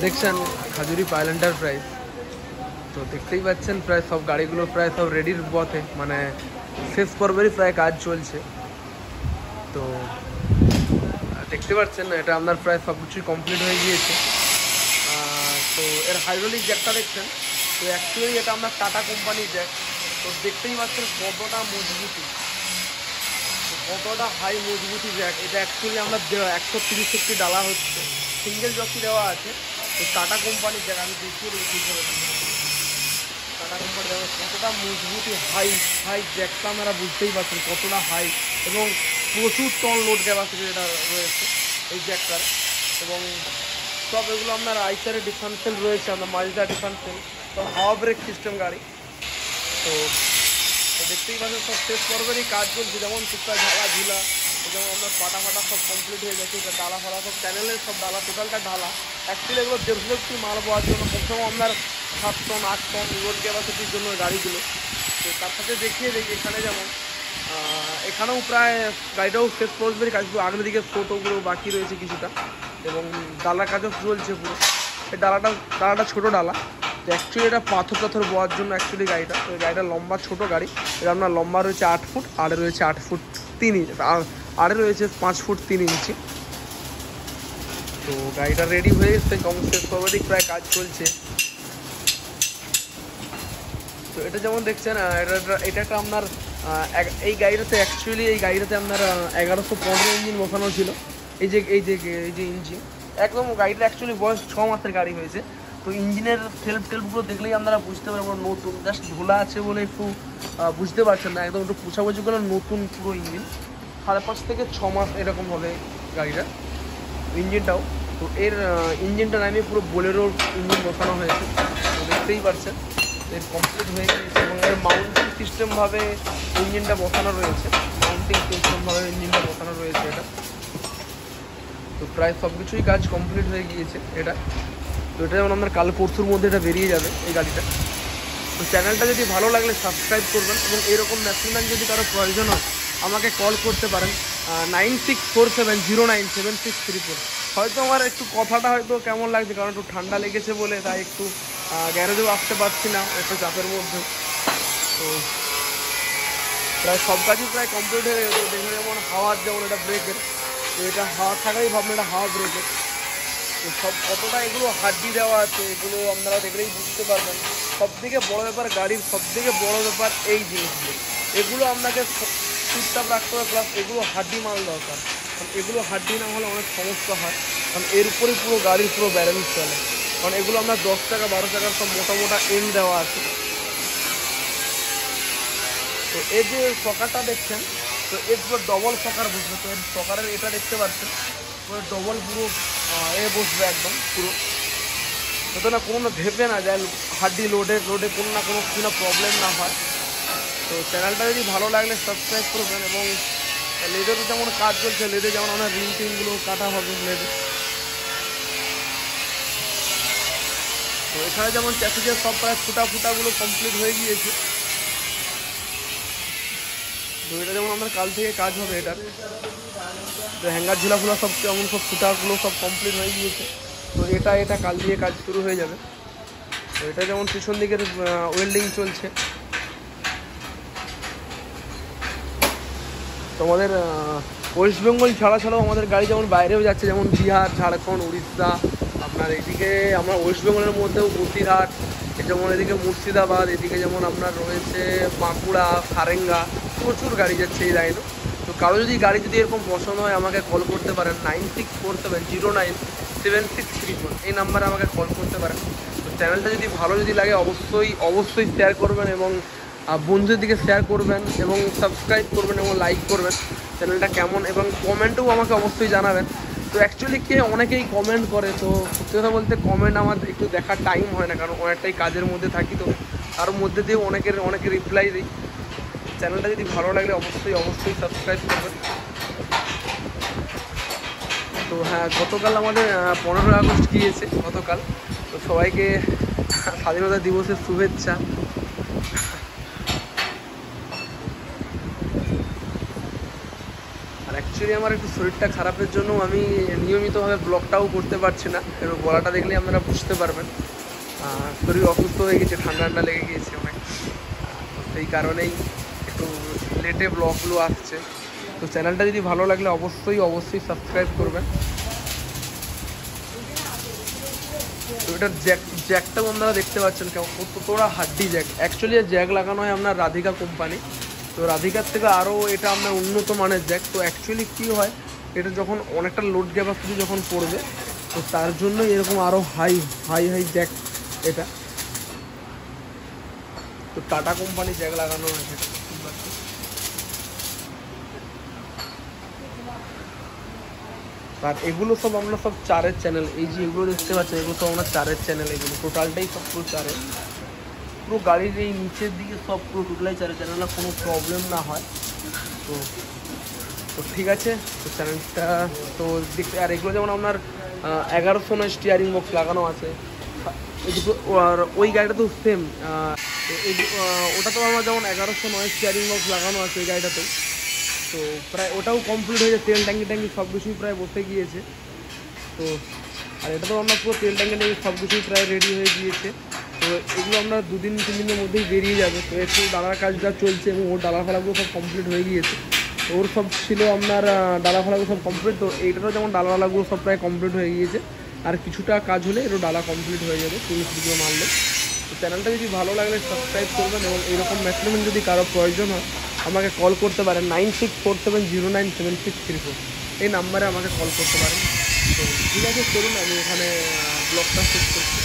দেখছেন Khajuri pile enterprise. তো দেখতেই পাচ্ছেন প্রায় সব গাড়িগুলো প্রায় সব রেডির পথে, মানে শেষ পর্বেরই প্রায় কাজ চলছে। তো দেখতে পাচ্ছেন এটা আপনার প্রায় সব কিছুই কমপ্লিট হয়ে গিয়েছে। তো এর হাইড্রোলিক জ্যাকটা দেখছেন, তো অ্যাকচুয়ালি এটা আপনার টাটা কোম্পানির জ্যাক। তো দেখতেই পাচ্ছেন কতটা মজবুতি, কতটা হাই মজবুতি জ্যাক। এটা অ্যাকচুয়ালি আমরা 130 একটি ডালা হচ্ছে, সিঙ্গেল জকি দেওয়া আছে। তো টাটা কোম্পানির জ্যাক আমি দেখিয়ে দিয়েছি, টাটা কোম্পানি কতটা মজবুতি হাই হাই জ্যাকটা আপনারা বুঝতেই পারছেন কতটা হাই, এবং প্রচুর টন লোড ক্যাপাসিটি এটা রয়েছে এই জ্যাকটার। এবং সব এগুলো আপনার আইসারের ডিফারেন্সিয়াল রয়েছে, আপনার মাজদা ডিফারেন্সিয়াল, তো হাওয়া ব্রেক সিস্টেম গাড়ি। তো দেখতেই পাচ্ছেন সব শেষ পর্বেরই কাজ চলছে, যেমন টুকটাক ঢালা ঝুলা, যেমন আপনার পাটা ফাটা সব কমপ্লিট হয়ে গেছে। এটা ডালা ফালা সব চ্যানেলের সব ডালা, টোটালটা ঢালা। অ্যাকচুয়ালি এগুলো 150 একটি মাল পাওয়ার জন্য প্রথমে আপনার 7 টন 8 টন লোড ক্যাপাসিটির জন্য গাড়িগুলো। তো তার সাথে দেখিয়ে দেখি এখানে যেমন এখানেও প্রায় গাড়িটাও শেষ পর্বেরই কাজ, আগের দিকে ছোটোগুলো বাকি রয়েছে কিছুটা, এবং ডালার কাজও চলছে পুরো। এই ডালাটা ছোটো ডালা। তো অ্যাকচুয়ালি এটা পাথর বোয়ার জন্য অ্যাকচুয়ালি গাড়িটা। তো গাড়িটা লম্বা ছোটো গাড়ি, এটা আপনার লম্বা রয়েছে 8 ফুট, আড়ে রয়েছে 8 ফুট 3 ইঞ্চি, আড়ে রয়েছে 5 ফুট 3 ইঞ্চি। তো গাড়িটা রেডি হয়ে এসছে, কম শেষ পর্বেরই প্রায় কাজ চলছে। তো এটা যেমন দেখছেন এটা একটা আপনার এই গাড়িটাতে অ্যাকচুয়ালি এই গাড়িটাতে আপনার 1115 ইঞ্জিন বসানো ছিল। এই যে ইঞ্জিন একদম গাড়িটা অ্যাকচুয়ালি বয়স 6 মাসের গাড়ি হয়েছে। তো ইঞ্জিনের টেলফগুলো দেখলেই আপনারা বুঝতে পারবেন নতুন, জাস্ট ধোলা আছে বলে একটু বুঝতে পারছেন না, একদম একটু পোছাপুছি করে নতুন পুরো ইঞ্জিন। 5.5 থেকে 6 মাস এরকম হবে গাড়িটা ইঞ্জিনটাও। তো এর ইঞ্জিনটা নামিয়ে পুরো বোলেরোর ইঞ্জিন বসানো হয়েছে, তো দেখতেই পারছেন এর কমপ্লিট হয়ে গিয়েছে। এবং এর মাউন্টিং সিস্টেমভাবে ইঞ্জিনটা বসানো রয়েছে, ইঞ্জিনটা বসানো রয়েছে এটা। তো প্রায় সব কিছুই কাজ কমপ্লিট হয়ে গিয়েছে এটা। তো এটা যেমন আপনার কাল পরশুর মধ্যে এটা বেরিয়ে যাবে এই গাড়িটা। তো চ্যানেলটা যদি ভালো লাগলে সাবস্ক্রাইব করবেন, এবং এরকম ম্যাক্সিমাম যদি কারো প্রয়োজন হয় আমাকে কল করতে পারেন 9647097634। হয়তো আমার একটু কথাটা হয়তো কেমন লাগছে, কারণ একটু ঠান্ডা লেগেছে বলে, তাই একটু গ্যারেজেও আসতে পারছি না, একটু চাপের মধ্যে। তো প্রায় সব কাজই প্রায় কমপ্লিট হয়ে গেছে। দেখে যেমন হাওয়ার, যেমন এটা ব্রেকের, তো এটা হাওয়া থাকাই ভাবনা এটা হাওয়া ব্রেকের। তো সব কতটা এগুলো হাড্ডি দেওয়া আছে, এগুলো আপনারা দেখলেই বুঝতে পারবেন। সবথেকে বড় ব্যাপার গাড়ির, সবথেকে বড় ব্যাপার এই জিনিসগুলো, এগুলো আপনাকে চুপচাপ রাখতে হবে, প্লাস এগুলো হাড্ডি মাল দরকার, কারণ এগুলো হাড্ডি না হলে অনেক সমস্যা হয়, কারণ এর উপরেই পুরো গাড়ির পুরো ব্যালেন্স চলে। কারণ এগুলো আপনার 10 টাকা 12 টাকার সব মোটা এন দেওয়া আছে। তো এর যে সকারটা দেখছেন, তো এর পুরো ডবল সকার বসবে। তো এর সকারের এটা দেখতে পাচ্ছেন পুরো ডবল, পুরো এ বসবে একদম পুরো, যাতে না কোনো না ভেবে না যায় হাড্ডি লোডে কোনো না কোনো কিছু না প্রবলেম না হয়। তো চ্যানেলটা যদি ভালো লাগলে সাবস্ক্রাইব করবেন। এবং লেদেরও যেমন কাজ চলছে, লেদে যেমন আমরা রিং টিংগুলো কাটা হবে লেদে। তো এখানে যেমন চ্যাসিসের সব প্রায় ফুটাগুলো কমপ্লিট হয়ে গিয়েছে। তো এটা যেমন আমার কাল থেকে কাজ হবে এটার, তো হ্যাঙ্গার ঝুলাফুলা সব যেমন সব ফুটাগুলো সব কমপ্লিট হয়ে গিয়েছে। তো এটা কাল দিয়ে কাজ শুরু হয়ে যাবে। তো এটা যেমন পিছন দিকের ওয়েল্ডিং চলছে। তো আমাদের ওয়েস্ট বেঙ্গল ছাড়াও আমাদের গাড়ি যেমন বাইরেও যাচ্ছে, যেমন বিহার, ঝাড়খণ্ড, উড়িষ্যা, আপনার এদিকে আমরা ওয়েস্ট বেঙ্গলের মধ্যেও বসিরহাট, যেমন এদিকে মুর্শিদাবাদ, এদিকে যেমন আপনার রয়েছে বাঁকুড়া, সারেঙ্গা, প্রচুর গাড়ি যাচ্ছে এই লাইনে। তো কারো যদি গাড়ি যদি এরকম পছন্দ হয় আমাকে কল করতে পারেন 9647097634, এই নাম্বারে আমাকে কল করতে পারেন। তো চ্যানেলটা যদি ভালো লাগে অবশ্যই শেয়ার করবেন, এবং বন্ধুদের দিকে শেয়ার করবেন, এবং সাবস্ক্রাইব করবেন, এবং লাইক করবেন চ্যানেলটা কেমন, এবং কমেন্টেও আমাকে অবশ্যই জানাবেন। তো অ্যাকচুয়ালি অনেকেই কমেন্ট করে, তো সত্যি কথা বলতে কমেন্ট আমার একটু দেখার টাইম হয় না, কারণ অনেকটাই কাজের মধ্যে থাকি। তো তার মধ্যে দিয়ে অনেকে রিপ্লাই দিই। চ্যানেলটা যদি ভালো লাগলে অবশ্যই সাবস্ক্রাইব করবেন। তো হ্যাঁ, গতকাল আমাদের 15 আগস্ট গিয়েছে গতকাল। তো সবাইকে স্বাধীনতা দিবসের শুভেচ্ছা। আর অ্যাকচুয়ালি আমার একটু শরীরটা খারাপের জন্য আমি নিয়মিতভাবে ব্লগটাও করতে পারছি না, এবং গলাটা দেখলেই আপনারা বুঝতে পারবেন। শরীর অসুস্থ হয়ে গেছে, ঠান্ডা ঠান্ডা লেগে গিয়েছে অনেক, তো সেই কারণেই একটু লেটে ব্লগগুলো আসছে। তো চ্যানেলটা যদি ভালো লাগলে অবশ্যই সাবস্ক্রাইব করবেন। তো এটার জ্যাকটাও আপনারা দেখতে পাচ্ছেন কতটা হাড্ডি জ্যাক। অ্যাকচুয়ালি জ্যাক লাগানো হয় আপনার রাধিকা কোম্পানি, তো রাধিকার থেকে আরও এটা আপনার উন্নত মানের জ্যাক। তো অ্যাকচুয়ালি কী হয়, এটা যখন অনেকটা লোড ক্যাপাসিটি যখন পড়বে, তো তার জন্য এরকম আরও হাই জ্যাক এটা। তো টাটা কোম্পানি জ্যাক লাগানো হয়েছে। আর এগুলো সব আমরা সব চারের চ্যানেল, এই যে এগুলো দেখতে পাচ্ছেন এগুলো সব আমরা চারের চ্যানেল, এগুলো টোটালটাই সব পুরো চারের, পুরো গাড়ির এই নিচের দিকে সব পুরো টোটালাই চারের চ্যানেল, না কোনো প্রবলেম না হয়। তো তো ঠিক আছে, তো চ্যানেলটা তো দেখতে। আর এগুলো যেমন আপনার 1100 নয় স্টিয়ারিং বক্স লাগানো আছে, আর ওই গাড়িটা তো সেম, ওটা তো আমার যেমন 1100 নয় স্টিয়ারিং বক্স লাগানো আছে ওই গাড়িটাতেও। তো প্রায় ওটাও কমপ্লিট হয়ে গেছে, তেল ট্যাঙ্কি সব কিছুই প্রায় বসে গিয়েছে। তো আর এটা তো আমরা পুরো তেল ট্যাঙ্কি সব কিছুই প্রায় রেডি হয়ে গিয়েছে। তো এগুলো আমরা 2-3 দিনের মধ্যেই বেরিয়ে যাবে। তো একটু ডালার কাজটা চলছে, এবং ওর ডালা ফালাগুলো সব কমপ্লিট হয়ে গিয়েছে। তো ওর সব ছিল আপনার ডালা ফালাগুলো সব কমপ্লিট। তো এইটারও যেমন ডালাগুলো সব প্রায় কমপ্লিট হয়ে গিয়েছে, আর কিছুটা কাজ হলে এরও ডালা কমপ্লিট হয়ে যাবে 30 মারলে। তো চ্যানেলটা যদি ভালো লাগলে সাবস্ক্রাইব করবেন, এবং এইরকম ম্যাক্সিমাম যদি কারো প্রয়োজন হয় আমাকে কল করতে পারেন 9647097634, এই নাম্বারে আমাকে কল করতে পারেন। তো ঠিক আছে, চলুন আমি এখানে ব্লগটা শেষ করছি।